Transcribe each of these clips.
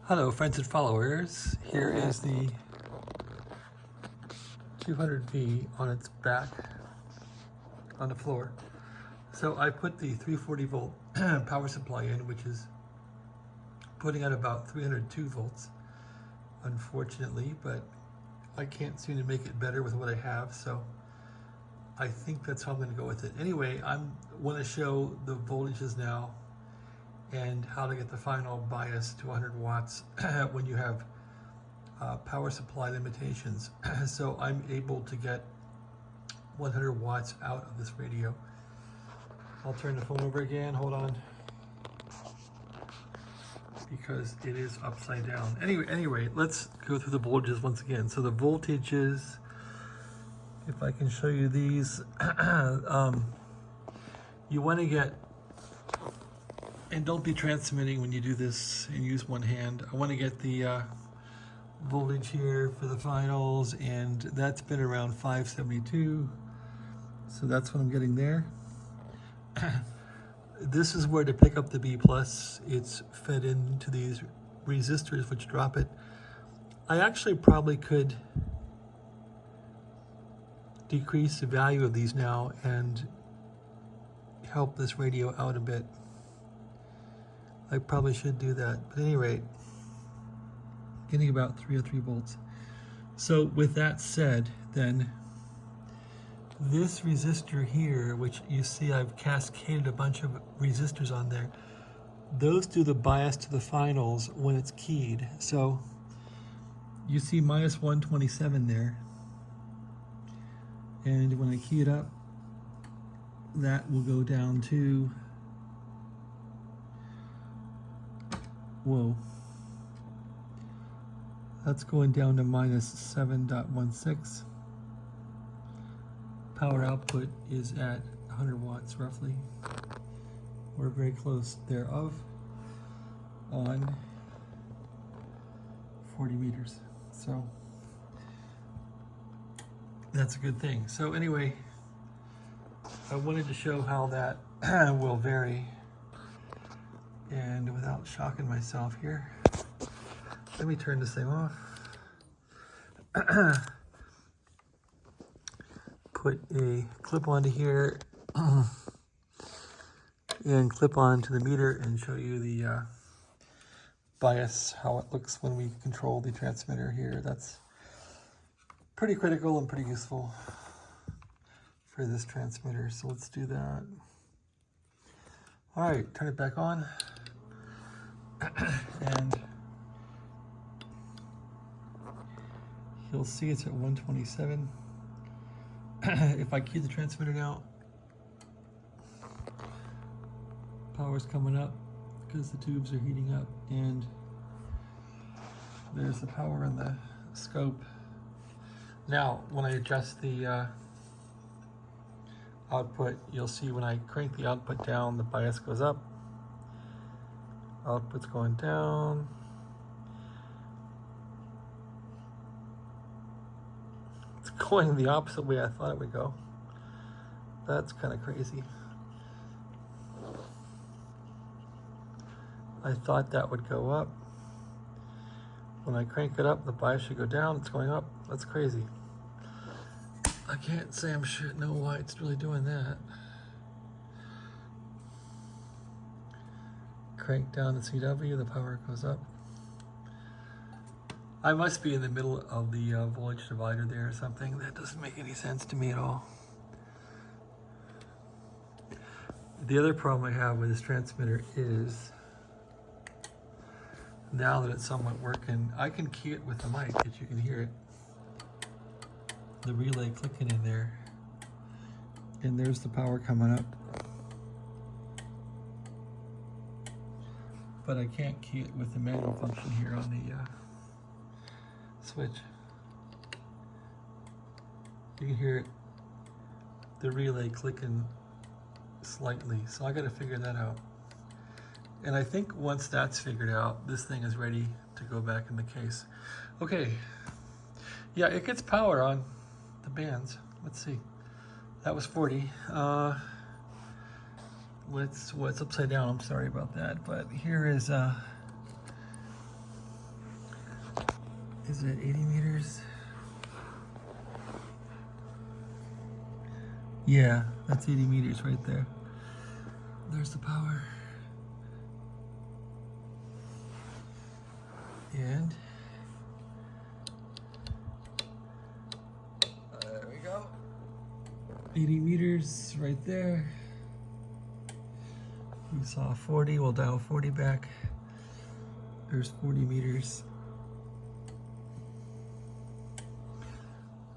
Hello friends and followers, here is the 200V on its back on the floor. So I put the 340 volt power supply in, which is putting out about 302 volts, unfortunately, but I can't seem to make it better with what I have, so I think that's how I'm going to go with it. Anyway, I want to show the voltages now and how to get the final bias to 100 watts when you have power supply limitations. So I'm able to get 100 watts out of this radio. I'll turn the phone over again, hold on, because it is upside down. Anyway, let's go through the voltages once again. So the voltages, if I can show you these, you want to get, and don't be transmitting when you do this and use one hand. I want to get the voltage here for the finals, and that's been around 572. So that's what I'm getting there. This is where to pick up the B+. It's fed into these resistors which drop it. I actually probably could decrease the value of these now and help this radio out a bit. I probably should do that, but at any rate, getting about 303 volts. So with that said, then this resistor here, which you see I've cascaded a bunch of resistors on there, those do the bias to the finals when it's keyed. So you see minus 127 there, and when I key it up, that will go down to, whoa, that's going down to minus 7.16. Power output is at 100 watts roughly. We're very close thereof on 40 meters. So that's a good thing. So anyway, I wanted to show how that will vary. And without shocking myself here, let me turn this thing off. Put a clip onto here and clip onto the meter and show you the bias, how it looks when we control the transmitter here. That's pretty critical and pretty useful for this transmitter. So let's do that. All right, turn it back on. And you'll see it's at 127. If I key the transmitter now, power's coming up because the tubes are heating up, and there's the power in the scope. Now, when I adjust the output, you'll see when I crank the output down, the bias goes up. Output's going down. It's going the opposite way I thought it would go. That's kind of crazy. I thought that would go up. When I crank it up, the bias should go down. It's going up. That's crazy. I can't say I'm sure know why it's really doing that. Crank down the CW, the power goes up. I must be in the middle of the voltage divider there or something. That doesn't make any sense to me at all. The other problem I have with this transmitter is, now that it's somewhat working, I can key it with the mic, that you can hear it. The relay clicking in there. And there's the power coming up. But I can't key it with the manual function here on the switch. You can hear it, the relay clicking slightly, so I got to figure that out. And I think once that's figured out, this thing is ready to go back in the case. Okay, yeah, it gets power on the bands. Let's see, that was 40. What's upside down? I'm sorry about that, but here is Is it 80 meters? Yeah, that's 80 meters right there. There's the power. And there we go. 80 meters right there. We saw 40, we'll dial 40 back. There's 40 meters.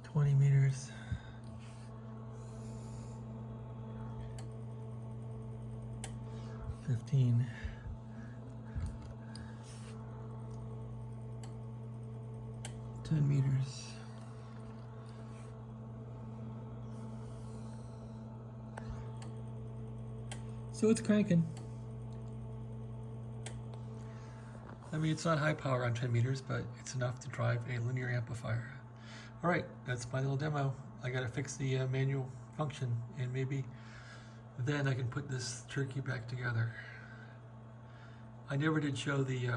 20 meters. 15. 10 meters. So it's cranking. I mean, it's not high power on 10 meters, but it's enough to drive a linear amplifier. All right, that's my little demo. I gotta fix the manual function, and maybe then I can put this turkey back together. I never did show the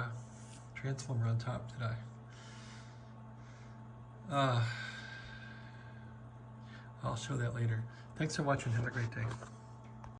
transformer on top, did I? I'll show that later. Thanks for watching. Have a great day.